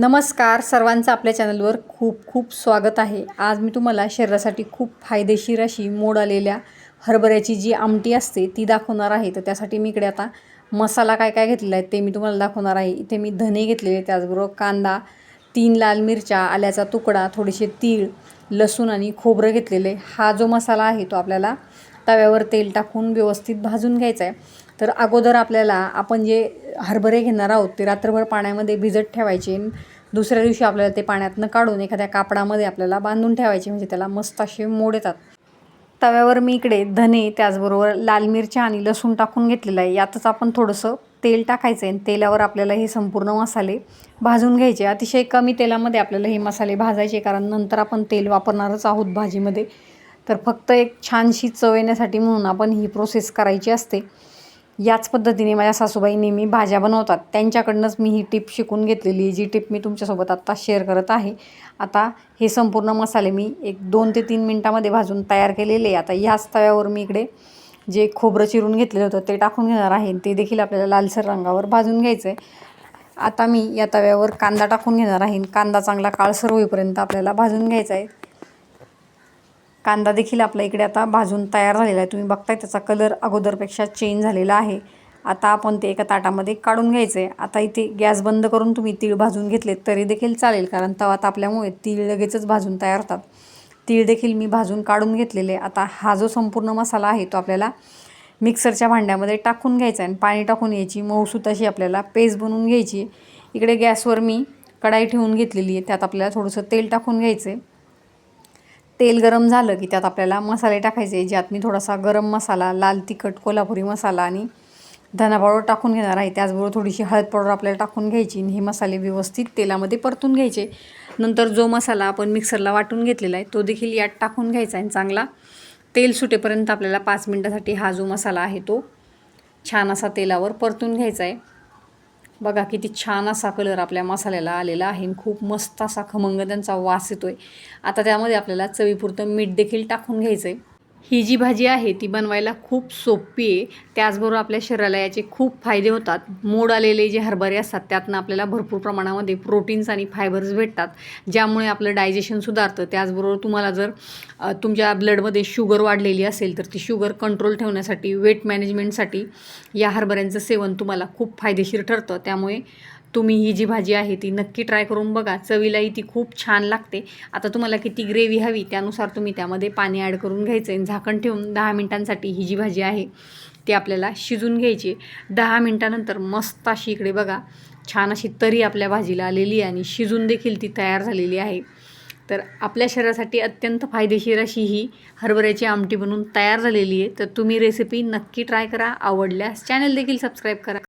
नमस्कार सर्वांचं आपल्या चॅनलवर खूप खूप स्वागत आहे। आज मी तुम्हाला शरीरासाठी खूप फायदेशीर अशी मोड आलेल्या हरभऱ्याची जी आमटी असते ती दाखवणार आहे। तर त्यासाठी मी इकडे आता मसाला काय काय घेतलेला आहे ते मी तुम्हाला दाखवणार आहे। इथे मी धने घेतलेले, त्याचबरोबर कांदा, 3 लाल मिरच्या, आल्याचा तुकडा, थोडेसे तीळ, लसूण आणि खोबरं घेतलेले। हा जो मसाला आहे तो आपल्याला तव्यावर तेल टाकून व्यवस्थित भाजून घ्यायचा आहे। तर अगोदर आपल्याला आपण जे हरभरे घेणार आहोत ते रात्रभर पाण्यामध्ये भिजत ठेवायचे। दुसऱ्या दिवशी आपल्याला ते पाण्यातनं काढून एखाद्या कापडामध्ये आपल्याला बांधून ठेवायचे, म्हणजे त्याला मस्त असे मोड येतात। तव्यावर मी इकडे धने, त्याचबरोबर लाल मिरच्या आणि लसूण टाकून घेतलेलं आहे। यातच आपण थोडंसं तेल टाकायचं आहे आणि तेलावर आपल्याला हे संपूर्ण मसाले भाजून घ्यायचे। अतिशय कमी तेलामध्ये आपल्याला हे मसाले भाजायचे, कारण नंतर आपण तेल वापरणारच आहोत भाजीमध्ये। तर फक्त एक छानशी चव येण्यासाठी म्हणून आपण ही प्रोसेस करायची असते। याच पद्धतीने माझ्या सासूबाई नेहमी भाज्या बनवतात, त्यांच्याकडूनच मी ही टिप शिकून घेतलेली, जी टिप मी तुमच्यासोबत आत्ता शेअर करत आहे। आता हे संपूर्ण मसाले मी 2 ते 3 मिनटामध्ये भाजून तयार केलेले। आता ह्याच तव्यावर मी इकडे जे खोबरं चिरून घेतलेलं होतं ते टाकून घेणार आहे, ते देखील आपल्याला लालसर रंगावर भाजून घ्यायचं आहे। आता मी या तव्यावर कांदा टाकून घेणार आहे। कांदा चांगला काळसर होईपर्यंत आपल्याला भाजून घ्यायचा आहे। कांदा देखील आपल्या इकडे आता भाजून तयार झालेला आहे। तुम्ही बघताय त्याचा कलर अगोदरपेक्षा चेंज झालेला आहे। आता आपण ते एका ताटामध्ये काढून घ्यायचं आहे। आता इथे गॅस बंद करून तुम्ही तीळ भाजून घेतलेत तरी देखील चालेल, कारण तवा तापल्यामुळे तीळ लगेचच भाजून तयार होतात। तीळ देखील मी भाजून काढून घेतलेले। आता हा जो संपूर्ण मसाला आहे तो आपल्याला मिक्सरच्या भांड्यामध्ये टाकून घ्यायचा आहे आणि पाणी टाकून याची मऊसूत अशी आपल्याला पेस्ट बनवून घ्यायची। इकडे गॅसवर मी कढाई ठेवून घेतलेली आहे, त्यात आपल्याला थोडंसं तेल टाकून घ्यायचं आहे। तेल गरम झालं की त्यात आपल्याला मसाले टाकायचे, ज्यात मी थोडासा गरम मसाला, लाल तिखट, कोल्हापुरी मसाला आणि धना पावडर टाकून घेणार आहे। त्याचबरोबर थोडीशी हळद पावडर आपल्याला टाकून घ्यायची आणि हे मसाले व्यवस्थित तेलामध्ये परतून घ्यायचे। नंतर जो मसाला आपण मिक्सरला वाटून घेतलेला आहे तो देखील यात टाकून घ्यायचा आणि चांगला तेल सुटेपर्यंत आपल्याला 5 मिनिटासाठी हा जो मसाला आहे तो छान असा तेलावर परतून घ्यायचा आहे। बघा किती छान असा कलर आपल्या मसाल्याला आलेला आहे, खूप मस्त असा खमंग त्यांचा वास येतोय। आता त्यामध्ये आपल्याला चवीपुरतं मीठ देखील टाकून घ्यायचं आहे। ही जी भाजी आहे ती बनवायला खूप सोपी आहे, त्याचबरोबर आपल्या शरीराला याचे खूप फायदे होतात। मोड आलेले जे हरभरे असतात त्यातनं आपल्याला भरपूर प्रमाणामध्ये प्रोटीन्स आणि फायबर्स भेटतात, ज्यामुळे आपलं डायजेशन सुधारतं। त्याचबरोबर तुम्हाला जर तुमच्या ब्लडमध्ये शुगर वाढलेली असेल तर ती शुगर कंट्रोल ठेवण्यासाठी, वेट मॅनेजमेंटसाठी या हरभऱ्यांचं सेवन तुम्हाला खूप फायदेशीर ठरतं। त्यामुळे तुम्ही ही जी भाजी आहे ती नक्की ट्राय करून बघा, चवीलाही ती खूप छान लागते। आता तुम्हाला किती ग्रेव्ही हवी त्यानुसार तुम्ही त्यामध्ये पाणी ॲड करून घ्यायचं आहे। झाकण ठेवून 10 मिनिटांसाठी ही जी भाजी आहे ती आपल्याला शिजून घ्यायची। 10 मिनिटानंतर मस्त अशी इकडे बघा छान अशी तरी आपल्या भाजीला आलेली आहे आणि शिजून देखील ती तयार झालेली आहे। तर आपल्या शरीरासाठी अत्यंत फायदेशीर अशी ही हरभऱ्याची आमटी बनवून तयार झालेली आहे। तर तुम्ही रेसिपी नक्की ट्राय करा, आवडल्यास चॅनल देखील सबस्क्राईब करा।